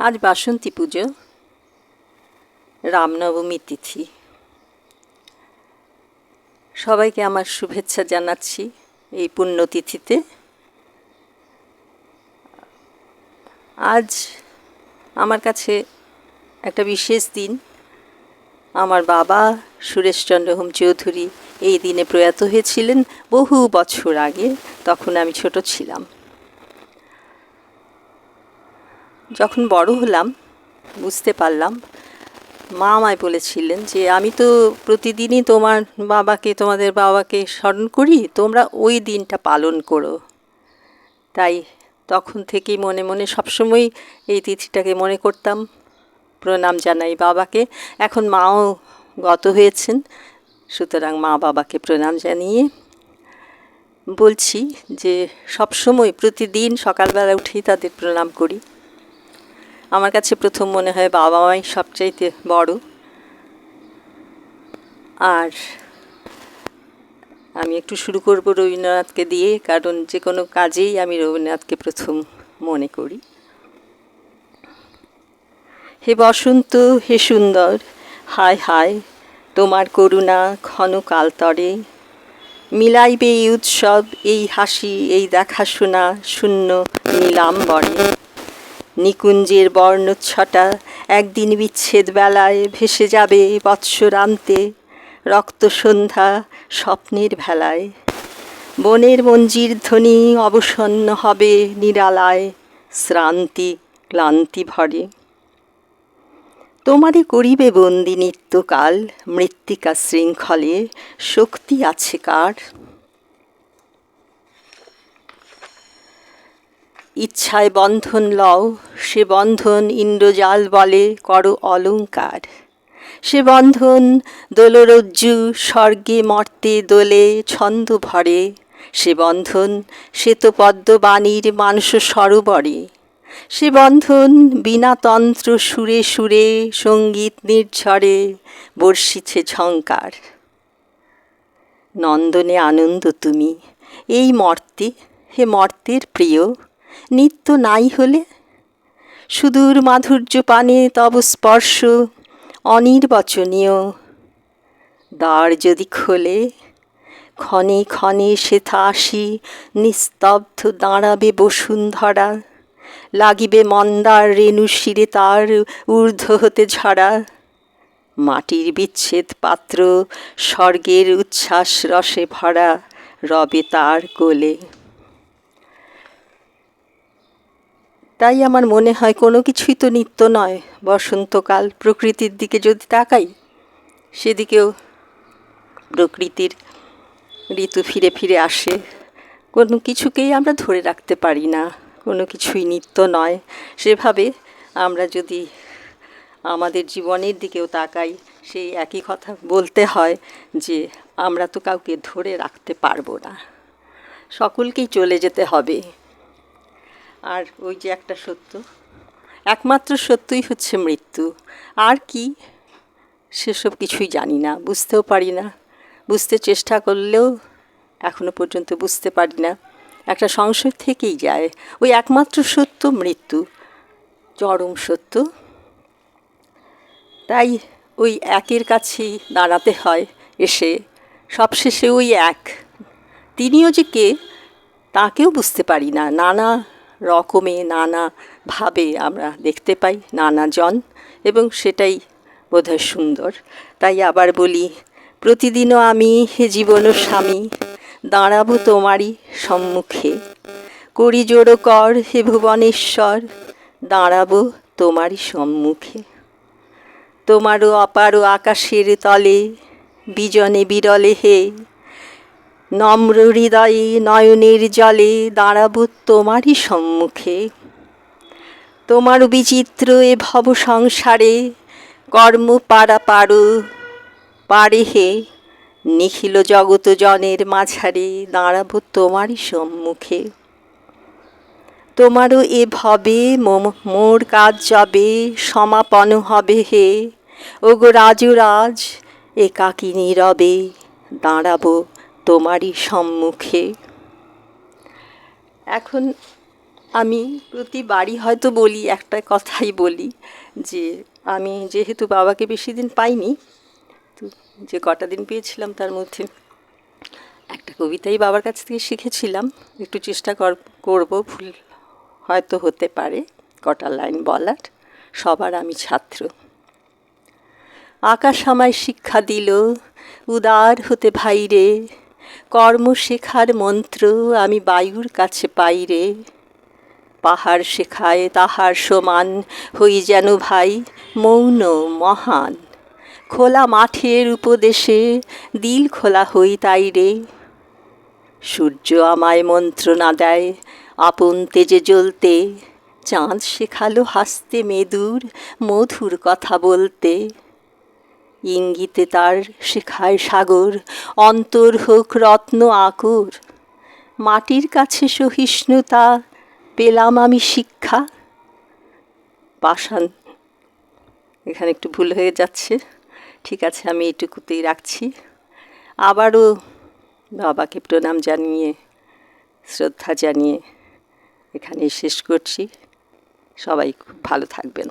আজ বাসন্তী পুজো, রামনবমী তিথি। সবাইকে আমার শুভেচ্ছা জানাচ্ছি এই পুণ্যতিথিতে। আজ আমার কাছে একটা বিশেষ দিন। আমার বাবা সুরেশচন্দ্র হোম চৌধুরী এই দিনে প্রয়াত হয়েছিলেন বহু বছর আগে। তখন আমি ছোট ছিলাম। যখন বড় হলাম বুঝতে পারলাম, মা আমায় বলেছিলেন যে আমি তো প্রতিদিনই তোমাদের বাবাকে স্মরণ করি, তোমরা ওই দিনটা পালন করো। তাই তখন থেকেই মনে মনে সবসময় এই তিথিটাকে মনে করতাম, প্রণাম জানাই বাবাকে। এখন মাও গত হয়েছেন, সুতরাং মা বাবাকে প্রণাম জানিয়ে বলছি যে সবসময় প্রতিদিন সকালবেলা উঠেই তাদের প্রণাম করি। আমার কাছে প্রথম মনে হয় বাবা মাই সবচাইতে বড়। আর আমি একটু শুরু করব রবীন্দ্রনাথকে দিয়ে, কারণ যে কোনো কাজেই আমি রবীন্দ্রনাথকে প্রথম মনে করি। হে বসন্ত, হে সুন্দর, হায় হায় তোমার করুণা ঘন কালতরে, মিলাইবে এই উৎসব, এই হাসি, এই দেখাশোনা শূন্য নীলাম্বরে। নিকুঞ্জের বর্ণচ্ছটা একদিন বিচ্ছেদ বেলায় ভেসে যাবে বৎসরান্তে, রক্ত সন্ধ্যা স্বপ্নের ভেলায়। বনের মঞ্জির ধ্বনি অবসন্ন হবে নিরালায়, শ্রান্তি ক্লান্তি ভরে। তোমারে করিবে বন্দি নিত্যকাল, মৃত্তিকা শৃঙ্খলে শক্তি আছে কার? ইচ্ছায় বন্ধন লও, সে বন্ধন ইন্দ্রজাল বলে করো অলঙ্কার। সে বন্ধন দোলরজ্জু স্বর্গে মর্তে দোলে ছন্দ ভরে। সে বন্ধন শ্বেতপদ্মবাণীর মানস সরোবরে। সে বন্ধন বীণাতন্ত্র সুরে সুরে সঙ্গীত নির্ঝরে বর্ষিছে ঝঙ্কার। নন্দনে আনন্দ তুমি এই মর্তে, হে মর্তের প্রিয়, নিত্য নাই হলে। সুদূর মাধুর্য পানে তব স্পর্শ অনির্বচনীয়। দ্বার যদি খোলে ক্ষণে ক্ষণে সেথা আসি, নিস্তব্ধ দাঁড়াবে বসুন্ধরা, লাগিবে মন্দার রেণু শিরে তার ঊর্ধ্ব হতে ঝরা। মাটির বিচ্ছেদ পাত্র স্বর্গের উচ্ছ্বাস রসে ভরা রবে তার কোলে। তাই আমার মনে হয় কোনো কিছুই তো নিত্য নয়। বসন্তকাল, প্রকৃতির দিকে যদি তাকাই, সেদিকেও প্রকৃতির ঋতু ফিরে ফিরে আসে। কোনো কিছুকেই আমরা ধরে রাখতে পারি না, কোনো কিছুই নিত্য নয়। সেভাবে আমরা যদি আমাদের জীবনের দিকেও তাকাই, সেই একই কথা বলতে হয় যে আমরা তো কাউকে ধরে রাখতে পারবো না, সকলকেই চলে যেতে হবে। আর ওই যে একটা সত্য, একমাত্র সত্যই হচ্ছে মৃত্যু। আর কি, সেসব কিছুই জানি না, বুঝতেও পারি না। বুঝতে চেষ্টা করলেও এখনো পর্যন্ত বুঝতে পারি না। একটা সংশয় থেকেই যায়। ওই একমাত্র সত্য মৃত্যু, চরম সত্য। তাই ওই একের কাছেই দাঁড়াতে হয় এসে। সবশেষে ওই এক, তিনিও যে কে তাকেও বুঝতে পারি না। নানা রকমে নানাভাবে আমরা দেখতে পাই নানা জন, এবং সেটাই বোধহয় সুন্দর। তাই আবার বলি, প্রতিদিনও আমি হে জীবন স্বামী, দাঁড়াবো তোমারই সম্মুখে। করি জোড়ো কর হে ভুবনেশ্বর, দাঁড়াবো তোমারই সম্মুখে। তোমারও অপার আকাশের তলে, বিজনে বিরলে হে, নম্র হৃদয়ে নয়নের জলে দাঁড়াবো তোমারই সম্মুখে। তোমার বিচিত্র এ ভব সংসারে কর্ম পারা পারে হে, নিখিল জগত জনের মাঝারে দাঁড়াবো তোমারই সম্মুখে। তোমারও এ ভবে মোর কাজ যাবে সমাপন হবে হে, ওগো রাজরাজ একাকী নীরবে দাঁড়াবো তোমারই সম্মুখে। এখন আমি প্রতিবারই হয়তো বলি, একটা কথাই বলি যে আমি যেহেতু বাবাকে বেশি দিন পাইনি, তো যে কটা দিন পেয়েছিলাম তার মধ্যে একটা কবিতাই বাবার কাছ থেকে শিখেছিলাম। একটু চেষ্টা করব, ভুল হয়তো হতে পারে কটা লাইন বলার। সবার আমি ছাত্র। আকাশ আমায় শিক্ষা দিল উদার হতে ভাইরে, কর্ম শেখার মন্ত্র আমি বায়ুর কাছে পাইরে। পাহাড় শেখায় তাহার সমান হই যেন ভাই মৌন মহান, খোলা মাঠের উপদেশে দিল খোলা হই তাই রে। সূর্য আমায় মন্ত্রণা দেয় আপন তেজে জ্বলতে, চাঁদ শেখালো হাসতে মেদুর মধুর কথা বলতে। ইঙ্গিতে তার শেখায় সাগর অন্তর হোক রত্ন আকুর, মাটির কাছে সহিষ্ণুতা পেলাম আমি শিক্ষা। পাষাণ, এখানে একটু ভুল হয়ে যাচ্ছে, ঠিক আছে আমি এটুকুতেই রাখছি। আবারও বাবাকে প্রণাম জানিয়ে, শ্রদ্ধা জানিয়ে এখানেই শেষ করছি। সবাই খুব ভালো থাকবেন।